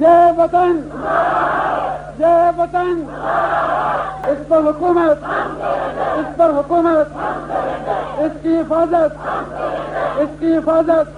जय वतन, जय वतन, इस पर हुकूमत, इस पर हुकूमत, इसकी हिफाजत, इसकी हिफाजत।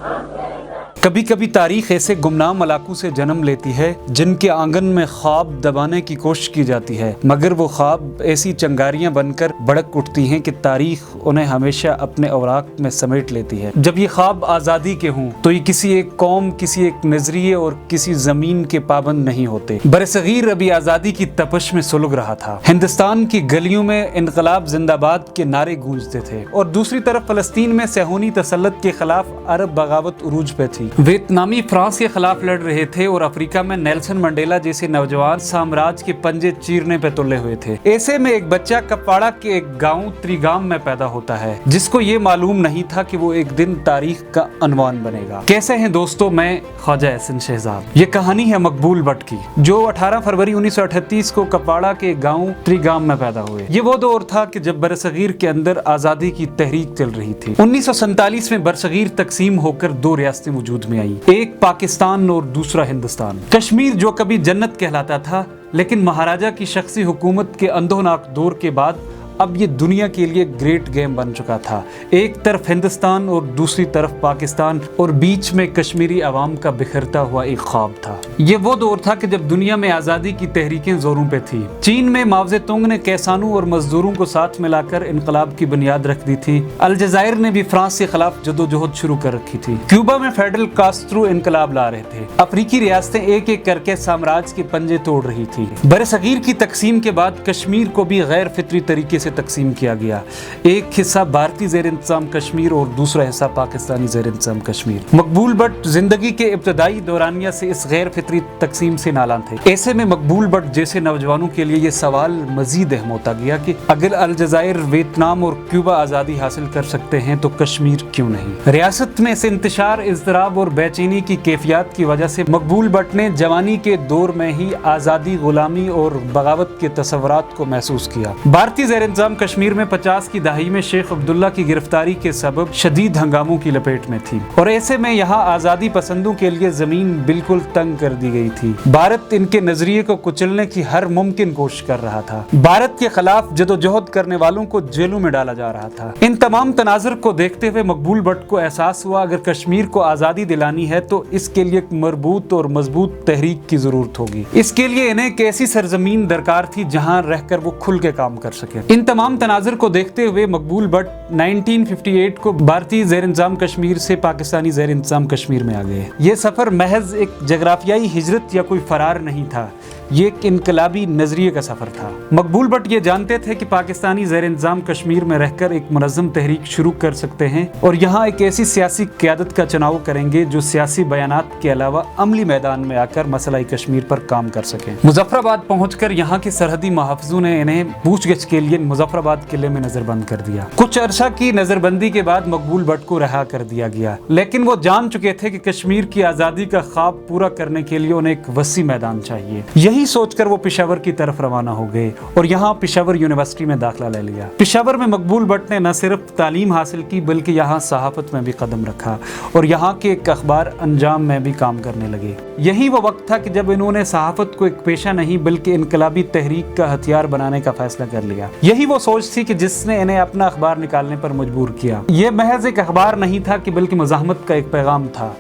कभी कभी तारीख ऐसे गुमनाम इलाकों से जन्म लेती है जिनके आंगन में ख्वाब दबाने की कोशिश की जाती है, मगर वो ख्वाब ऐसी चंगारियां बनकर भड़क उठती हैं कि तारीख उन्हें हमेशा अपने औराक में समेट लेती है। जब ये ख्वाब आज़ादी के हों तो ये किसी एक कौम, किसी एक नजरिए और किसी ज़मीन के पाबंद नहीं होते। बरसगीर अभी आज़ादी की तपश में सुलग रहा था। हिंदुस्तान की गलियों में इनकलाब जिंदाबाद के नारे गूंजते थे और दूसरी तरफ फलस्तीन में सहूनी तसल्लुत के खिलाफ अरब बगावत उरूज पे थी। वियतनामी फ्रांस के खिलाफ लड़ रहे थे और अफ्रीका में नेल्सन मंडेला जैसे नौजवान साम्राज्य के पंजे चीरने पे तुले हुए थे। ऐसे में एक बच्चा कपवाड़ा के एक गांव त्रिगाम में पैदा होता है, जिसको ये मालूम नहीं था कि वो एक दिन तारीख का अनवान बनेगा। कैसे हैं दोस्तों, मैं ख्वाजा एहसन शहजाद। ये कहानी है मकबूल बट की, जो 18 फरवरी 1938 को कपवाड़ा के गाँव त्रिगाम में पैदा हुए। ये वो दौर था कि जब बरसगीर के अंदर आजादी की तहरीक चल रही थी। 1947 में बरसगीर तकसीम होकर दो रियासतें वजूद में आई, एक पाकिस्तान और दूसरा हिंदुस्तान। कश्मीर जो कभी जन्नत कहलाता था, लेकिन महाराजा की शख्सी हुकूमत के अंधोनाक दौर के बाद अब ये दुनिया के लिए ग्रेट गेम बन चुका था। एक तरफ हिंदुस्तान और दूसरी तरफ पाकिस्तान और बीच में कश्मीरी अवाम का बिखरता हुआ एक ख्वाब था। ये वो दौर था कि जब दुनिया में आज़ादी की तहरीकें जोरों पे थी। चीन में माओ ज़ेतुंग ने कैसानों और मजदूरों को साथ मिलाकर इनकलाब की बुनियाद रख दी थी। अलजायर ने भी फ्रांस के खिलाफ जदोजहद शुरू कर रखी थी। क्यूबा में फेडरल कास्ट्रो इनकलाब ला रहे थे। अफ्रीकी रियासतें एक एक करके साम्राज्य के पंजे तोड़ रही थी। बरसगीर की तकसीम के बाद कश्मीर को भी गैर फितरी तरीके से तकसीम किया गया। एक हिस्सा भारतीय ज़ेर इंतज़ाम कश्मीर और दूसरा हिस्सा पाकिस्तानी ज़ेर इंतज़ाम कश्मीर। मकबूल बट जिंदगी के इब्तदाई दौरानिया से इस गैर फितरी तकसीम से नालान थे। ऐसे में मकबूल बट जैसे नौजवानों के लिए ये सवाल मजीद अहम होता गया कि अगर अलजायर, वियतनाम और क्यूबा आज़ादी हासिल कर सकते हैं तो कश्मीर क्यों नहीं। रियासत में इस इंतशार, इज़्तिराब और बेचैनी की कैफियत की वजह से मकबूल बट ने जवानी के दौर में ही आज़ादी, गुलामी और बगावत के तस्वुरात को महसूस किया। भारतीय ज़ेर इंतज़ाम कश्मीर में 50 की दहाई में शेख अब्दुल्ला की गिरफ्तारी के सबब शदीद हंगामों की लपेट में थी और ऐसे में यहाँ आज़ादी पसंदों के लिए जमीन बिल्कुल तंग कर दी गई थी। भारत इनके नजरिए को कुचलने की हर मुमकिन कोशिश कर रहा था। भारत के खिलाफ जदोजहद करने वालों को जेलों में डाला जा रहा था। इन तमाम तनाज़ुर को देखते हुए मकबूल बट को एहसास हुआ अगर कश्मीर को आज़ादी दिलानी है तो इसके लिए एक मरबूत और मजबूत तहरीक की जरूरत होगी। इसके लिए इन्हें एक ऐसी सरजमीन दरकार थी जहाँ रहकर वो खुल के काम कर सके। इन तमाम तनाज़ुर को देखते हुए मकबूल बट 1958 को भारतीय ज़ेर इंतज़ाम कश्मीर से पाकिस्तानी ज़ेर इंतज़ाम कश्मीर में आ गए। ये सफ़र महज एक जगराफियाई हिजरत या कोई फरार नहीं था, ये एक इनकलाबी नजरिए का सफर था। मकबूल बट ये जानते थे कि पाकिस्तानी ज़ेर इंतज़ाम कश्मीर में रहकर एक मुनज़्ज़म तहरीक शुरू कर सकते हैं और यहाँ एक ऐसी सियासी क़यादत का चुनाव करेंगे जो सियासी बयानात के अलावा अमली मैदान में आकर मसला कश्मीर पर काम कर सकें। मुजफ्फराबाद पहुँचकर यहाँ के सरहदी मुहाफ़िज़ों ने इन्हें पूछगछ के लिए मुजफ्फराबाद किले में नजरबंद कर दिया। कुछ अरसा की नजरबंदी के बाद मकबूल बट को रिहा कर दिया गया, लेकिन वो जान चुके थे कि कश्मीर की आज़ादी का ख्वाब पूरा करने के लिए उन्हें एक वसी मैदान चाहिए। यही सोचकर वो पेशावर की तरफ रवाना हो गए और यहाँ पेशावर यूनिवर्सिटी में दाखिला ले लिया। पेशावर में मकबूल बट ने न सिर्फ तालीम हासिल की बल्कि यहाँ सहाफत में भी कदम रखा और यहाँ के एक अखबार अंजाम में भी काम करने लगे। यही वो वक्त था कि जब इन्होंने सहाफत को एक पेशा नहीं बल्कि इनकलाबी तहरीक का हथियार बनाने का फैसला कर लिया। यही वो सोच थी कि जिसने इन्हें अपना अखबार निकालने पर मजबूर किया। ये महज एक अखबार नहीं था कि बल्कि मुज़ाहमत का एक पैगाम था।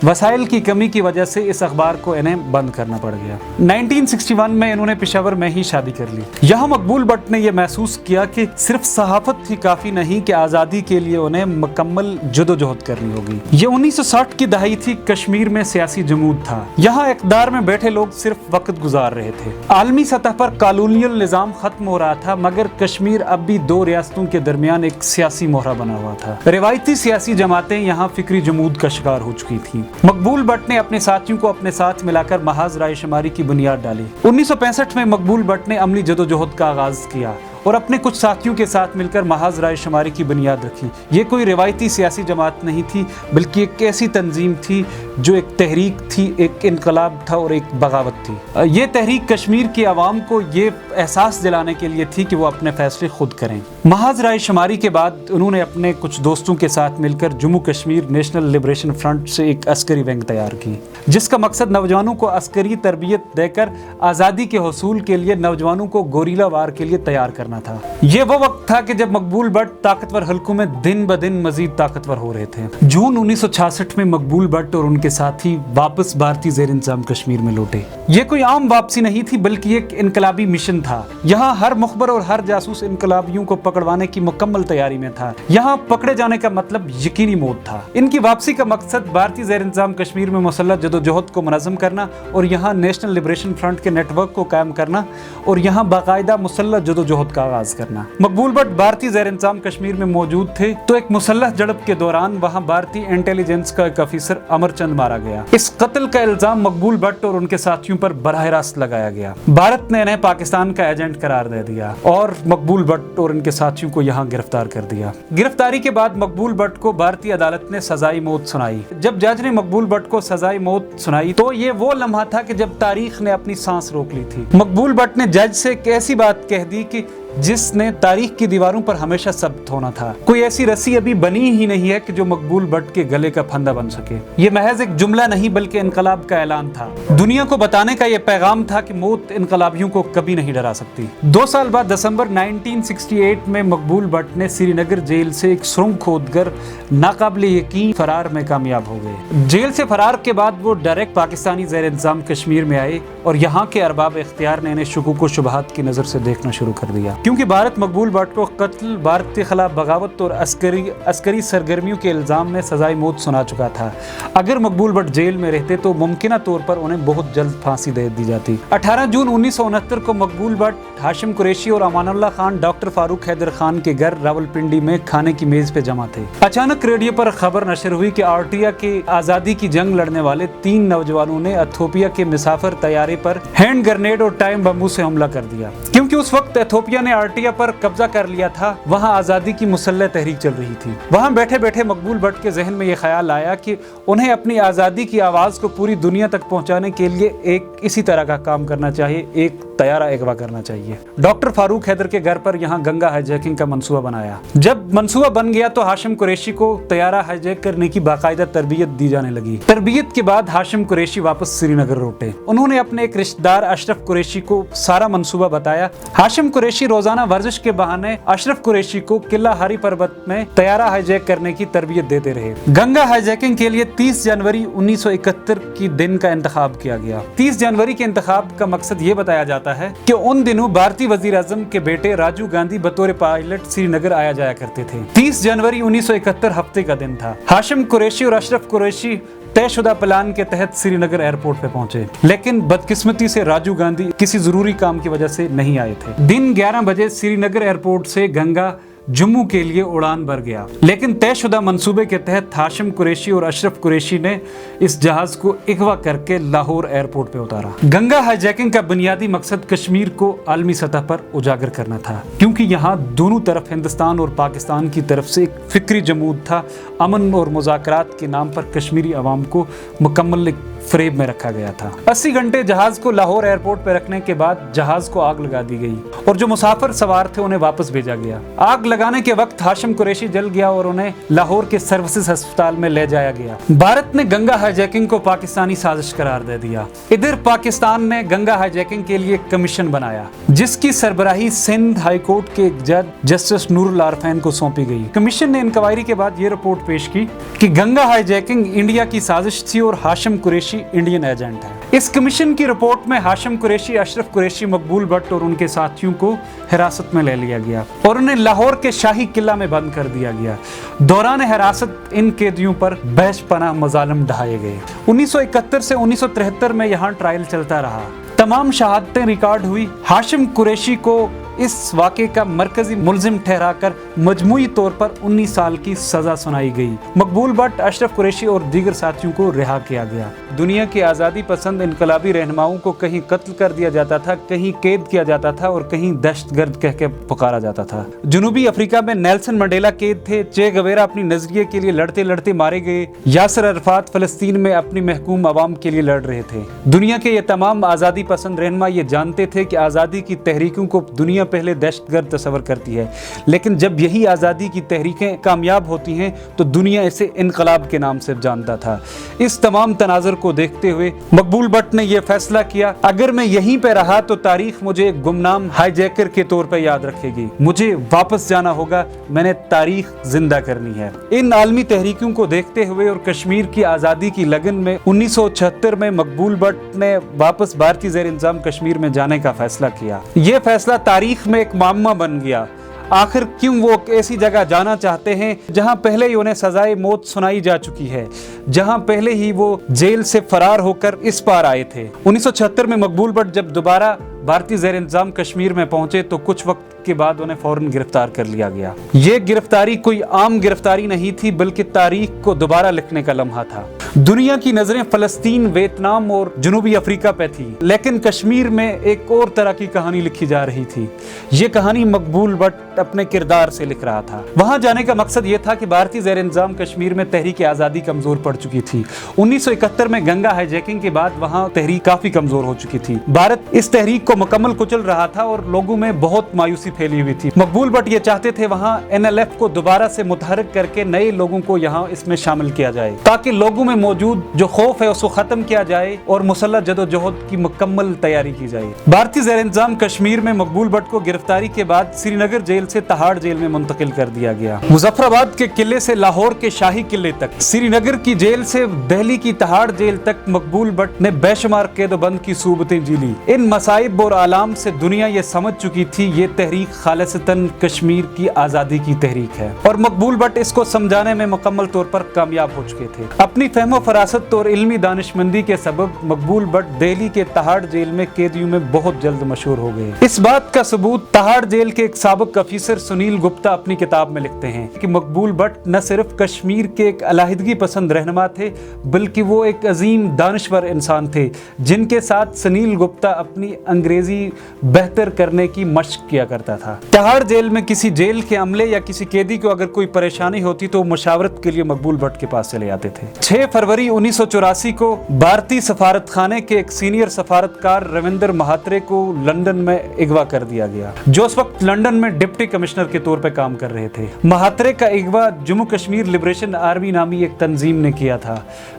वसाइल की कमी की वजह से इस अखबार को इन्हें बंद करना पड़ गया। 1961 में इन्होंने पेशावर में ही शादी कर ली। यहाँ मकबूल बट ने यह महसूस किया कि सिर्फ सहाफत ही काफी नहीं कि आज़ादी के लिए उन्हें मुकम्मल जदोजहद करनी होगी। ये 1960 की दहाई थी। कश्मीर में सियासी जमूद था। यहाँ इक़्तिदार में बैठे लोग सिर्फ वक्त गुजार रहे थे। आलमी सतह पर कॉलोनियल निज़ाम खत्म हो रहा था, मगर कश्मीर अब भी दो रियासतों के दरमियान एक सियासी मोहरा बना हुआ था। रिवायती सियासी जमातें यहाँ फिक्री जमूद का शिकार हो चुकी थी। मकबूल बट ने अपने साथियों को अपने साथ मिलाकर महाज राय शुमारी की बुनियाद डाली। 1965 में मकबूल बट ने अमली जदोजहद का आगाज किया اور اپنے کچھ ساتھیوں کے ساتھ مل کر محاذ رائے شماری کی بنیاد رکھی۔ یہ کوئی روایتی سیاسی جماعت نہیں تھی بلکہ ایک ایسی تنظیم تھی جو ایک تحریک تھی، ایک انقلاب تھا اور ایک بغاوت تھی۔ یہ تحریک کشمیر کی عوام کو یہ احساس دلانے کے لیے تھی کہ وہ اپنے فیصلے خود کریں۔ محاذ رائے شماری کے بعد انہوں نے اپنے کچھ دوستوں کے ساتھ مل کر Jammu Kashmir national liberation front سے ایک عسکری ونگ تیار کی، جس کا مقصد نوجوانوں کو عسکری تربیت دے کر آزادی کے حصول کے لیے نوجوانوں کو گوریلا وار کے لیے تیار کرنا تھا۔ یہ وہ وقت تھا کہ جب مقبول بٹ طاقتور حلقوں میں دن بدن مزید طاقتور ہو رہے تھے۔ جون 1966 میں مقبول بٹ اور ان کے ساتھی واپس بھارتی زیر انتظام کشمیر میں لوٹے۔ یہ کوئی عام واپسی نہیں تھی بلکہ ایک انقلابی مشن تھا۔ یہاں ہر مخبر اور ہر جاسوس انقلابیوں کو پکڑوانے کی مکمل تیاری میں تھا۔ یہاں پکڑے جانے کا مطلب یقینی موت تھا۔ ان کی واپسی کا مقصد بھارتی زیر انتظام کشمیر میں مسلح جدوجہد کو منظم کرنا اور یہاں نیشنل لبریشن فرنٹ کے نیٹ ورک کو قائم کرنا اور یہاں باقاعدہ مسلح جدوجہد کا آغاز کرنا۔ مقبول بٹ بھارتی زیر انتظام کشمیر میں موجود تھے تو ایک مسلح جھڑپ کے دوران وہاں بھارتی انٹیلیجنس کا ایک افیسر امر چند مارا گیا۔ اس قتل کا الزام مقبول بٹ اور ان کے ساتھیوں پر براہ راست لگایا گیا۔ بھارت نے انہیں پاکستان کا ایجنٹ قرار دے دیا اور مقبول بٹ اور ان کے ساتھیوں کو یہاں گرفتار کر دیا۔ گرفتاری کے بعد مقبول بٹ کو بھارتی عدالت نے سزائے موت سنائی۔ جب جج نے مقبول بٹ کو سزائے موت سنائی تو یہ وہ لمحہ تھا کہ جب تاریخ نے اپنی سانس روک لی تھی۔ مقبول بٹ نے جج سے ایک ایسی بات کہہ دی کہ جس نے تاریخ کی دیواروں پر ہمیشہ ثبت ہونا تھا۔ کوئی ایسی رسی ابھی بنی ہی نہیں ہے کہ جو مقبول بٹ کے گلے کا پھندا بن سکے۔ یہ محض ایک جملہ نہیں بلکہ انقلاب کا اعلان تھا۔ دنیا کو بتانے کا یہ پیغام تھا کہ موت انقلابیوں کو کبھی نہیں ڈرا سکتی۔ 2 سال بعد دسمبر 1968 میں مقبول بٹ نے سری نگر جیل سے ایک سرنگ کھود کر ناقابل یقین فرار میں کامیاب ہو گئے۔ جیل سے فرار کے بعد وہ ڈائریکٹ پاکستانی زیر انتظام کشمیر میں آئے اور یہاں کے ارباب اختیار نے انہیں شکوک و شبہات کی نظر سے دیکھنا شروع کر دیا، کیونکہ بھارت مقبول بٹ کو قتل، بھارت کے خلاف بغاوت اور عسکری سرگرمیوں کے الزام میں سزائے موت سنا چکا تھا۔ اگر مقبول بٹ جیل میں رہتے تو ممکنہ طور پر انہیں بہت جلد پھانسی دے دی جاتی۔ 18 جون 1969 کو مقبول بٹ، ہاشم قریشی اور امان اللہ خان ڈاکٹر فاروق حیدر خان کے گھر راولپنڈی میں کھانے کی میز پہ جمع تھے۔ اچانک ریڈیو پر خبر نشر ہوئی کہ آرٹیا کے آزادی کی جنگ لڑنے والے 3 نوجوانوں نے ایتھوپیا کے مسافر طیارے پر ہینڈ گرنیڈ اور ٹائم بمبو سے حملہ کر دیا۔ کیونکہ اس وقت ایتھوپیا نے آرٹیا پر قبضہ کر لیا تھا، وہاں آزادی کی مسلح تحریک چل رہی تھی۔ وہاں بیٹھے بیٹھے مقبول بٹ کے ذہن میں یہ خیال آیا کہ انہیں اپنی آزادی کی آواز کو پوری دنیا تک پہنچانے کے لیے ایک اسی طرح کا کام کرنا چاہیے، ایک طیارہ اغوا کرنا چاہیے۔ ڈاکٹر فاروق حیدر کے گھر پر یہاں گنگا ہائی جیکنگ کا منصوبہ بنایا۔ جب منصوبہ بن گیا تو ہاشم قریشی کو طیارہ ہائی جیک کرنے کی باقاعدہ تربیت دی جانے لگی۔ تربیت کے بعد ہاشم قریشی واپس سری نگر لوٹے۔ انہوں نے اپنے ایک رشتہ دار اشرف قریشی کو سارا منصوبہ بتایا۔ ہاشم قریشی روزانہ ورزش کے بہانے اشرف قریشی کو قلعہ ہری پربت میں طیارہ ہائی جیک کرنے کی تربیت دیتے رہے۔ گنگا ہائی جیکنگ کے لیے 30 جنوری 1971 کی دن کا انتخاب کیا گیا۔ 30 جنوری کے انتخاب کا مقصد یہ بتایا جاتا ہے کہ ان دنوں بھارتی وزیر اعظم کے بیٹے راجیو گاندھی بطور پائلٹ سری نگر آیا جایا کرتے تھے۔ 30 جنوری 1971 ہفتے کا دن تھا۔ ہاشم قریشی اور اشرف قریشی طے شدہ پلان کے تحت سری نگر ایئرپورٹ پہ پہنچے، لیکن بدقسمتی سے راجیو گاندھی کسی ضروری کام کی وجہ سے نہیں آئے تھے۔ دن 11 بجے سری نگر ایئرپورٹ سے گنگا جموں کے لیے اڑان بھر گیا، لیکن طے شدہ منصوبے کے تحت ہاشم قریشی اور اشرف قریشی نے اس جہاز کو اغوا کر کے لاہور ایئرپورٹ پہ اتارا۔ گنگا ہائی جیکنگ کا بنیادی مقصد کشمیر کو عالمی سطح پر اجاگر کرنا تھا، کیونکہ یہاں دونوں طرف ہندوستان اور پاکستان کی طرف سے ایک فکری جمود تھا۔ امن اور مذاکرات کے نام پر کشمیری عوام کو مکمل فریب میں رکھا گیا تھا۔ 80 گھنٹے جہاز کو لاہور ایئرپورٹ پہ رکھنے کے بعد جہاز کو آگ لگا دی گئی اور جو مسافر سوار تھے انہیں واپس بھیجا گیا۔ آگ لگانے کے وقت ہاشم قریشی جل گیا اور انہیں لاہور کے سروسز ہسپتال میں لے جایا گیا۔ بھارت نے گنگا ہائی جیکنگ کو پاکستانی سازش قرار دے دیا۔ ادھر پاکستان نے گنگا ہائی جیکنگ کے لیے ایک کمیشن بنایا جس کی سربراہی سندھ ہائی کورٹ کے جج جسٹس نور العارفین کو سونپی گئی۔ کمیشن نے انکوائری کے بعد یہ رپورٹ پیش کی کہ گنگا ہائی جیکنگ انڈیا کی سازش تھی اور ہاشم قریشی انڈین ایجنٹ ہے۔ اس کمیشن کی رپورٹ میں ہاشم قریشی، اشرف قریشی، مقبول بٹ اور ان کے ساتھیوں کو حراست میں لے لیا گیا اور انہیں لاہور کے شاہی قلعہ میں بند کر دیا گیا۔ دوران حراست ان قیدیوں پر بیش پناہ مظالم ڈھائے گئے۔ 1971 سے 1973 میں یہاں ٹرائل چلتا رہا۔ تمام شہادتیں ریکارڈ ہوئی۔ ہاشم قریشی کو इस वाक़े का मरकजी मुलजिम ठहरा कर मजमूई तौर पर 19 साल की सजा सुनाई गई। मकबूल भट्ट, अशरफ कुरैशी और दीगर साथियों को रिहा किया गया। दुनिया के आज़ादी पसंद इनकलाबी रहनुमाओं को कहीं कत्ल कर दिया जाता था, कहीं कैद किया जाता था और कहीं दहशतगर्द कह के पुकारा जाता था। जनूबी अफ्रीका में नेल्सन मंडेला कैद थे, चे गवेरा अपनी नजरिए के लिए लड़ते लड़ते मारे गए, यासिर अरफात फलस्तीन में अपनी महकूम आवाम के लिए लड़ रहे थे। दुनिया के ये तमाम आज़ादी पसंद रहनुमा ये जानते थे कि आज़ादी की तहरीकों को दुनिया पहले दहशतगर्द तस्वर करती है, लेकिन जब यही आज़ादी की तहरीकें कामयाब होती हैं तो दुनिया इसे इनकलाब के नाम से जानता था। इस तमाम तनाज़ुर को देखते हुए मकबूल भट्ट ने यह फैसला किया, अगर मैं यहीं पे रहा तो तारीख मुझे एक गुमनाम हाईजैकर के तौर पे याद रखेगी, मुझे वापस जाना होगा, मैंने तारीख जिंदा करनी है। इन आलमी तहरीकों को देखते हुए और कश्मीर की आज़ादी की लगन में 1976 में मकबूल भट्ट ने वापस भारतीय ज़ेर इंतज़ाम कश्मीर में जाने का फैसला किया। यह फैसला तारीख में एक मामला बन गया। आखिर क्यों वो ऐसी जगह जाना चाहते हैं जहां पहले ही उन्हें सजाए मौत सुनाई जा चुकी है, जहां पहले ही वो जेल से फरार होकर इस पार आए थे। 1976 में मकबूल भट्ट जब दोबारा भारतीय ज़ेर इंतज़ाम कश्मीर में पहुंचे तो कुछ वक्त के बाद उन्हें फौरन गिरफ्तार कर लिया गया। ये गिरफ्तारी कोई आम गिरफ्तारी नहीं थी, बल्कि तारीख को दोबारा लिखने का लम्हा था। दुनिया की नजरें फलस्तीन, वियतनाम और जनूबी अफ्रीका पे थी, लेकिन कश्मीर में एक और तरह की कहानी लिखी जा रही थी। ये कहानी मकबूल भट्ट अपने किरदार से लिख रहा था। वहां जाने का मकसद ये था कि भारतीय ज़ेर इंतज़ाम कश्मीर में तहरीक आज़ादी कमजोर पड़ चुकी थी। 1971 में गंगा हाईजैकिंग के बाद वहां तहरीक काफी कमजोर हो चुकी थी। भारत इस तहरीक को मुकम्मल कुचल रहा था और लोगों में बहुत मायूसी फैली हुई थी। मकबूल भट्ट ये चाहते थे वहां NLF को दोबारा से मुतहर्रिक करके नए लोगों को यहाँ इसमें शामिल किया जाए, ताकि लोगों में मौजूद जो खौफ है उसको खत्म किया जाए और मुसल्लह जदोजहद की मुकम्मल तैयारी की जाए। भारतीय ज़ेर इंतज़ाम कश्मीर में मकबूल भट्ट को गिरफ्तारी के बाद श्रीनगर जेल से तहाड़ जेल में मुंतकिल कर दिया गया। मुजफ्फराबाद के किले से लाहौर के शाही किले तक, श्रीनगर की जेल से दिल्ली की तहाड़ जेल तक मकबूल भट्ट ने बेशुमार कैदोबंद की सूबतें जी ली। इन मसाइब और आलाम से दुनिया ये समझ चुकी थी ये तहरीक खालिसतन कश्मीर की आज़ादी की तहरीक है, और मकबूल भट्ट इसको समझाने में मुकम्मल तौर पर कामयाब हो चुके थे। अपनी फहमो फरासत और इल्मी दानिशमंदी के सबब मकबूल भट्ट दिल्ली के तहाड़ जेल में कैदियों में बहुत जल्द मशहूर हो गए। इस बात का सबूत तहाड़ जेल के एक साबिक अफीसर सुनील गुप्ता अपनी किताब में लिखते हैं कि मकबूल भट्ट न सिर्फ कश्मीर के एक अलहदगी पसंद रहनुमा थे, बल्कि वो एक अजीम दानिश्वर इंसान थे जिनके साथ सुनील गुप्ता अपनी अंग्रेजी बेहतर करने की मशक किया करता था। तहाड़ जेल में किसी जेल के अमले या किसी कैदी को अगर कोई परेशानी होती तो मशावरत के लिए मकबूल भट्ट के पास चले जाते थे। 6 फरवरी 1984 को भारतीय सफारत खाने के एक सीनियर सफारतकार रविंदर महात्रे को लंदन में अगवा कर दिया गया, जो उस वक्त लंदन में डिप्टी कमिश्नर के तौर पर काम कर रहे थे। महात्रे का अगवा जम्मू कश्मीर लिबरेशन आर्मी नामी एक तंजीम ने किया था,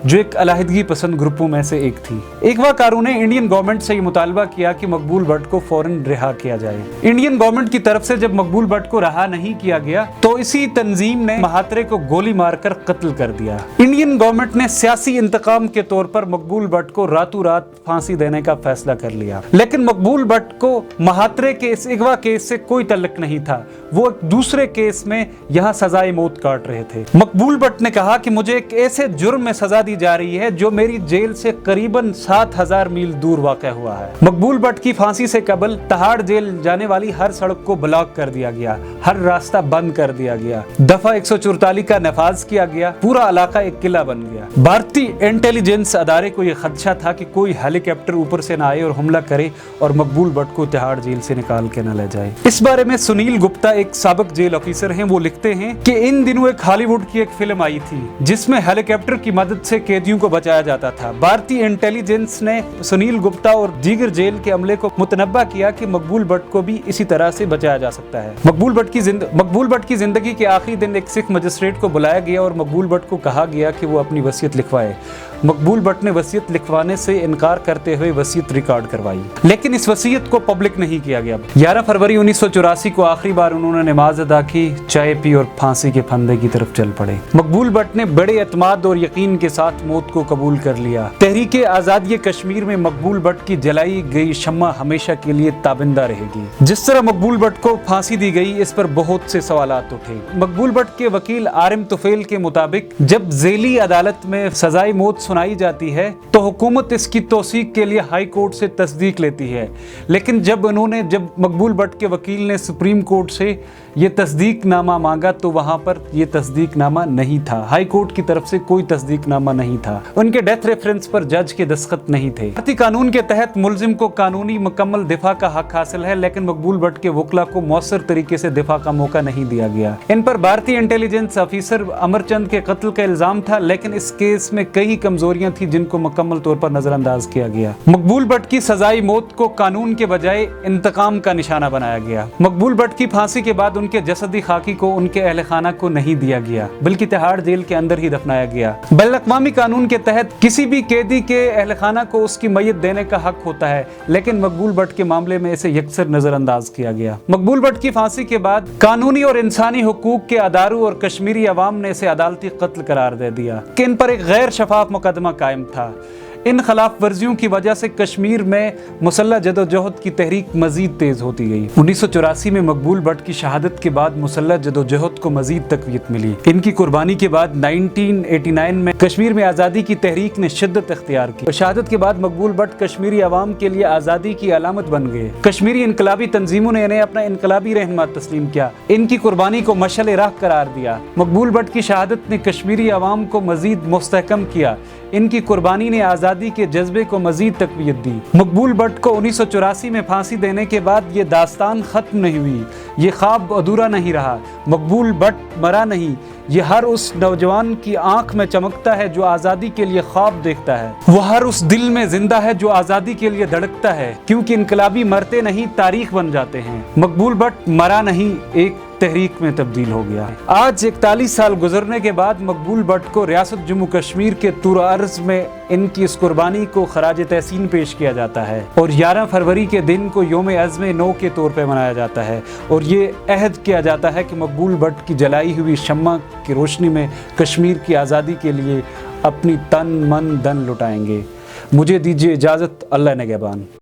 जो एक अलहदगी पसंद ग्रुपों में से एक थी। अगवाकारों ने इंडियन गवर्नमेंट से ये मुतालबा किया कि मकबूल भट्ट को फौरन रिहा किया जाए। इंडियन गवर्नमेंट की तरफ से जब मकबूल भट्ट को रिहा नहीं किया गया तो इसी तंजीम ने महात्रे को गोली मारकर कत्ल कर दिया। इंडियन गवर्नमेंट ने सियासी इंतकाम के तौर पर मकबूल भट्ट को रातों रात फांसी देने का फैसला कर लिया, लेकिन मकबूल भट्ट को महात्रे के इस अगवा केस से कोई तल्लुक नहीं था। वो एक दूसरे केस में यहाँ सजाए मौत काट रहे थे। मकबूल भट्ट ने कहा कि मुझे एक ऐसे जुर्म में सजा दी जा रही है जो मेरी जेल से करीबन 7000 मील दूर वाक़ हुआ है। मकबूल भट्ट की फांसी से कबल तहाड़ जेल जाने वाली हर सड़क को ब्लॉक कर दिया गया, हर रास्ता बंद कर दिया गया, दफा 144 का नफाज किया गया, पूरा इलाका एक किला बन गया। भारतीय इंटेलिजेंस अदारे को यह खदशा था कि कोई हेलीकॉप्टर ऊपर से न आए और हमला करे और मकबूल भट्ट को तिहाड़ जेल से निकाल के न ले जाए। इस बारे में सुनील गुप्ता एक साबिक जेल ऑफिसर हैं, वो लिखते हैं कि इन दिनों एक हॉलीवुड की एक फिल्म आई थी जिसमें हेलीकॉप्टर की मदद से कैदियों को बचाया जाता था। भारतीय इंटेलिजेंस ने सुनील गुप्ता और दीगर जेल के अमले को मुतनब्बा किया कि मकबूल भट्ट को भी इसी तरह से बचाया जा सकता है। मकबूल भट्ट की जिंदगी के आखिरी दिन एक सिख मजिस्ट्रेट को बुलाया गया और मकबूल भट्ट को कहा गया कि वो अपनी वसीयत लिखवाए। मकबूल भट्ट ने वसीयत लिखवाने से इनकार करते हुए वसीयत रिकॉर्ड करवाई, लेकिन इस वसीयत को पब्लिक नहीं किया गया। 11 फरवरी 1984 को आखिरी बार उन्होंने नमाज अदा की, चाय पी और फांसी के फंदे की तरफ चल पड़े। मकबूल भट्ट ने बड़े एतमाद और यकीन के साथ मौत को कबूल कर लिया। तहरीक आज़ादी कश्मीर में मकबूल भट्ट की जलाई गई शम्मा हमेशा के लिए ताबिंदा रहेगी। जिस तरह मकबूल مقبول بٹ کو پھانسی دی گئی، اس پر بہت سے سوالات اٹھے۔ مقبول بٹ کے وکیل عارم طفیل کے مطابق جب ذیلی عدالت میں سزائے موت سنائی جاتی ہے تو حکومت اس کی توثیق کے لیے ہائی کورٹ سے تصدیق لیتی ہے، لیکن جب مقبول بٹ کے وکیل نے سپریم کورٹ سے یہ تصدیق نامہ مانگا تو وہاں پر یہ تصدیق نامہ نہیں تھا، ہائی کورٹ کی طرف سے کوئی تصدیق نامہ نہیں تھا، ان کے ڈیتھ ریفرنس پر جج کے دستخط نہیں تھے۔ بھارتی قانون کے تحت ملزم کو قانونی مکمل دفاع کا حق حاصل ہے، لیکن مقبول بٹ کے وکلا کو مؤثر طریقے سے دفاع کا موقع نہیں دیا گیا۔ ان پر بھارتی انٹیلیجنس آفیسر امر چند کے قتل کا الزام تھا، لیکن اس کیس میں کئی کمزوریاں تھیں جن کو مکمل طور پر نظر انداز کیا گیا۔ مقبول بٹ کی سزائے موت کو قانون کے بجائے انتقام کا نشانہ بنایا گیا۔ مقبول بٹ کی پھانسی کے بعد ان کے جسدی خاکی کو ان کے اہل خانہ کو نہیں دیا گیا، بلکہ تہاڑ جیل کے اندر ہی دفنایا گیا۔ بین الاقوامی قانون کے تحت کسی بھی قیدی کے اہل خانہ کو اس کی میت دینے کا حق ہوتا ہے، لیکن مقبول بٹ کے معاملے میں اسے یکسر نظر انداز کیا گیا۔ مقبول بٹ کی پھانسی کے بعد قانونی اور انسانی حقوق کے اداروں اور کشمیری عوام نے اسے عدالتی قتل قرار دے دیا کہ ان پر ایک غیر شفاف مقدمہ قائم تھا۔ ان خلاف ورزیوں کی وجہ سے کشمیر میں مسلح جدوجہد کی تحریک مزید تیز ہوتی گئی۔ 1984 میں مقبول بٹ کی شہادت کے بعد مسلح جدوجہد کو مزید تقویت ملی۔ ان کی قربانی کے بعد 1989 میں کشمیر میں آزادی کی تحریک نے شدت اختیار کی۔ شہادت کے بعد مقبول بٹ کشمیری عوام کے لیے آزادی کی علامت بن گئے۔ کشمیری انقلابی تنظیموں نے انہیں اپنا انقلابی رہنما تسلیم کیا، ان کی قربانی کو مشعل راہ قرار دیا۔ مقبول بٹ کی شہادت نے کشمیری عوام کو مزید مستحکم کیا، ان کی قربانی نے آزادی کے جذبے کو مزید تقویت دی۔ مقبول بٹ کو 1984 میں پھانسی دینے کے بعد یہ داستان ختم نہیں ہوئی، یہ خواب ادھورا نہیں رہا۔ مقبول بٹ مرا نہیں، یہ ہر اس نوجوان کی آنکھ میں چمکتا ہے جو آزادی کے لیے خواب دیکھتا ہے، وہ ہر اس دل میں زندہ ہے جو آزادی کے لیے دھڑکتا ہے، کیونکہ انقلابی مرتے نہیں، تاریخ بن جاتے ہیں۔ مقبول بٹ مرا نہیں، ایک تحریک میں تبدیل ہو گیا۔ آج 41 سال گزرنے کے بعد مقبول بٹ کو ریاست جموں کشمیر کے طور ارض میں ان کی اس قربانی کو خراج تحسین پیش کیا جاتا ہے، اور 11 فروری کے دن کو یوم عزم نو کے طور پہ منایا جاتا ہے، اور یہ عہد کیا جاتا ہے کہ مقبول بٹ کی جلائی ہوئی شمع کی روشنی میں کشمیر کی آزادی کے لیے اپنی تن من دن لٹائیں گے۔ مجھے دیجیے اجازت، اللہ نگہبان۔